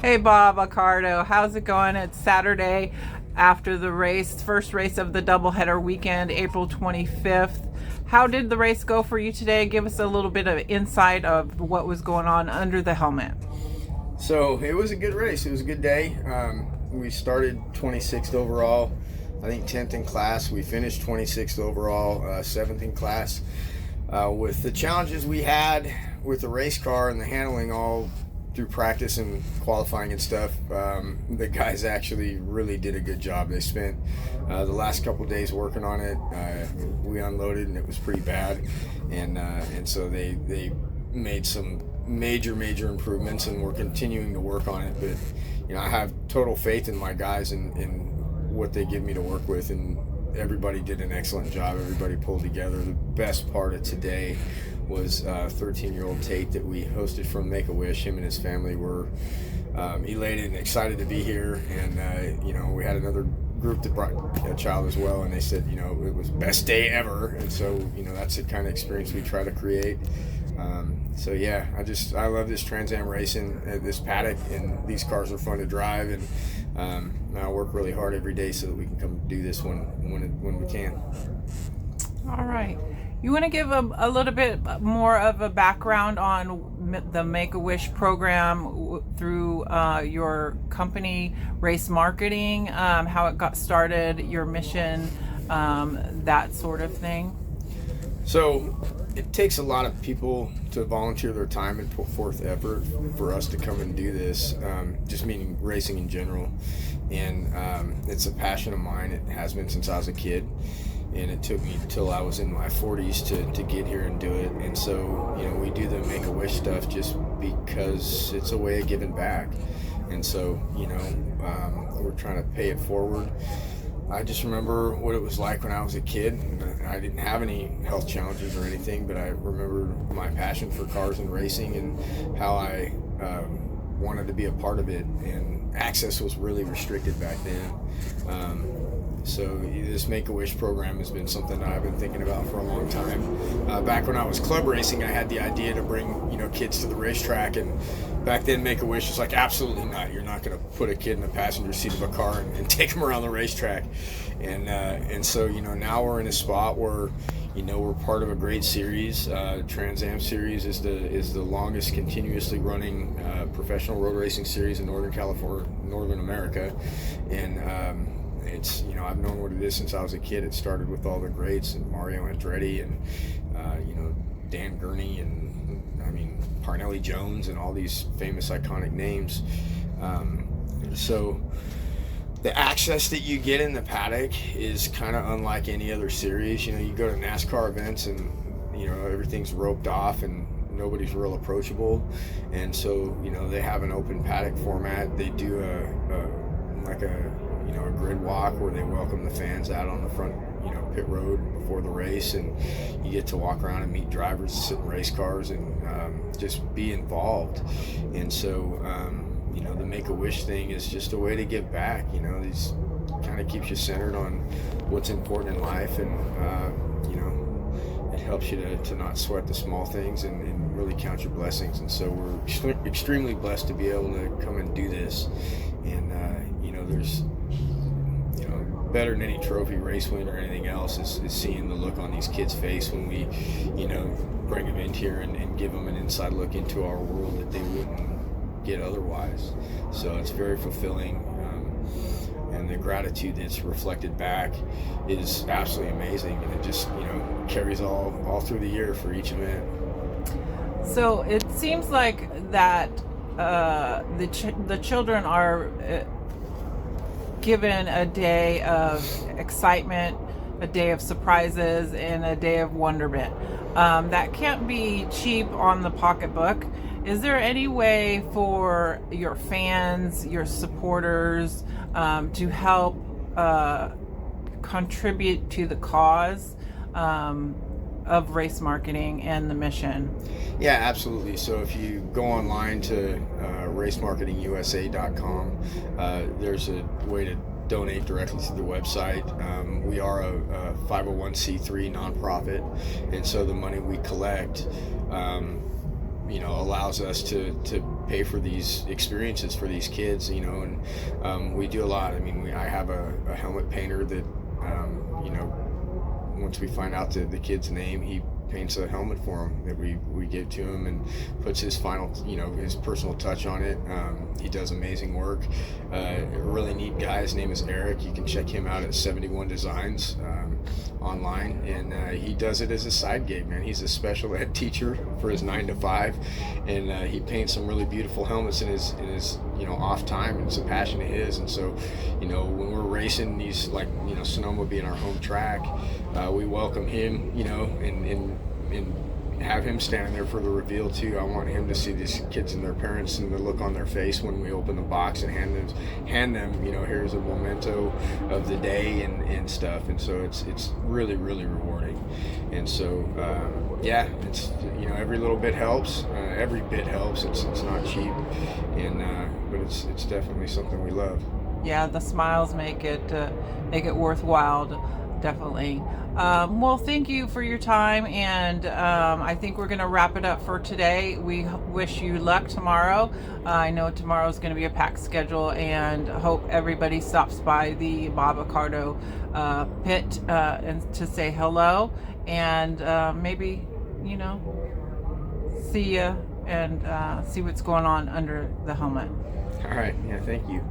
Hey Bob Accardo, how's it going? It's Saturday after the race, first race of the doubleheader weekend, April 25th. How did the race go for you today? Give us a little bit of insight of what was going on under the helmet. So it was a good race. It was a good day. We started 26th overall, I think 10th in class. We finished 26th overall, 7th in class. With the challenges we had with the race car and the handling all through practice and qualifying and stuff, the guys actually really did a good job. They spent the last couple of days working on it. We unloaded and it was pretty bad, and so they made some major improvements, and we're continuing to work on it. But I have total faith in my guys and what they give me to work with, and everybody did an excellent job. Everybody pulled together. The best part of today was 13-year-old Tate that we hosted from Make-A-Wish. Him and his family were elated and excited to be here, and we had another group that brought a child as well, and they said it was best day ever. And so that's the kind of experience we try to create. So yeah, I love this Trans Am racing, this paddock, and these cars are fun to drive, and I work really hard every day so that we can come do this when we can. All right. You want to give a little bit more of a background on the Make-A-Wish program through your company, Race Marketing, how it got started, your mission, that sort of thing? So it takes a lot of people to volunteer their time and put forth effort for us to come and do this, just meaning racing in general. And it's a passion of mine. It has been since I was a kid. And it took me till I was in my 40s to get here and do it. And so, we do the Make-A-Wish stuff just because it's a way of giving back. And so, we're trying to pay it forward. I just remember what it was like when I was a kid. I didn't have any health challenges or anything, but I remember my passion for cars and racing and how I wanted to be a part of it. And access was really restricted back then. So this Make-A-Wish program has been something that I've been thinking about for a long time. Back when I was club racing, I had the idea to bring kids to the racetrack, and back then Make-A-Wish was like, absolutely not. You're not going to put a kid in the passenger seat of a car and take them around the racetrack. And so now we're in a spot where we're part of a great series. Trans Am series is the longest continuously running professional road racing series in Northern California, Northern America, and it's I've known what it is since I was a kid. It started with all the greats and Mario Andretti and Dan Gurney and Parnelli Jones and all these famous iconic names. So the access that you get in the paddock is kind of unlike any other series. You go to NASCAR events and everything's roped off and nobody's real approachable, and so they have an open paddock format. They do a grid walk where they welcome the fans out on the front pit road before the race, and you get to walk around and meet drivers, sit in race cars, and just be involved. And so the Make-A-Wish thing is just a way to give back. These kind of keeps you centered on what's important in life, and it helps you to not sweat the small things and really count your blessings. And so we're extremely blessed to be able to come and do this. And there's better than any trophy, race win, or anything else is seeing the look on these kids' face when we bring them in here and give them an inside look into our world that they wouldn't get otherwise. So it's very fulfilling, and the gratitude that's reflected back is absolutely amazing, and it just carries all through the year for each event. So it seems like that the children are given a day of excitement, a day of surprises, and a day of wonderment. That can't be cheap on the pocketbook. Is there any way for your fans, your supporters, to help contribute to the cause of race marketing and the mission? Yeah, absolutely. So if you go online to racemarketingusa.com, there's a way to donate directly to the website. We are a 501c3 nonprofit, and so the money we collect allows us to pay for these experiences for these kids, and we do a lot. I mean, I have a helmet painter that, once we find out the kid's name, he paints a helmet for him that we give to him and puts his final, his personal touch on it. He does amazing work. A really neat guy. His name is Eric. You can check him out at 71 Designs online, and he does it as a side gig, man. He's a special ed teacher for his 9 to 5, and he paints some really beautiful helmets in his off time, and it's a passion of his. And so, when we're racing these, like, Sonoma being our home track, we welcome him, and have him standing there for the reveal too. I want him to see these kids and their parents and the look on their face when we open the box and hand them, here's a memento of the day and stuff. And so it's really, really rewarding. And so it's every little bit helps. Every bit helps. It's not cheap, and but it's definitely something we love. Yeah, the smiles make it worthwhile. Definitely. Well, thank you for your time, and I think we're going to wrap it up for today. We wish you luck tomorrow. I know tomorrow's going to be a packed schedule, and hope everybody stops by the Bob Accardo pit and to say hello, and maybe see you and see what's going on under the helmet. All right. Yeah. Thank you.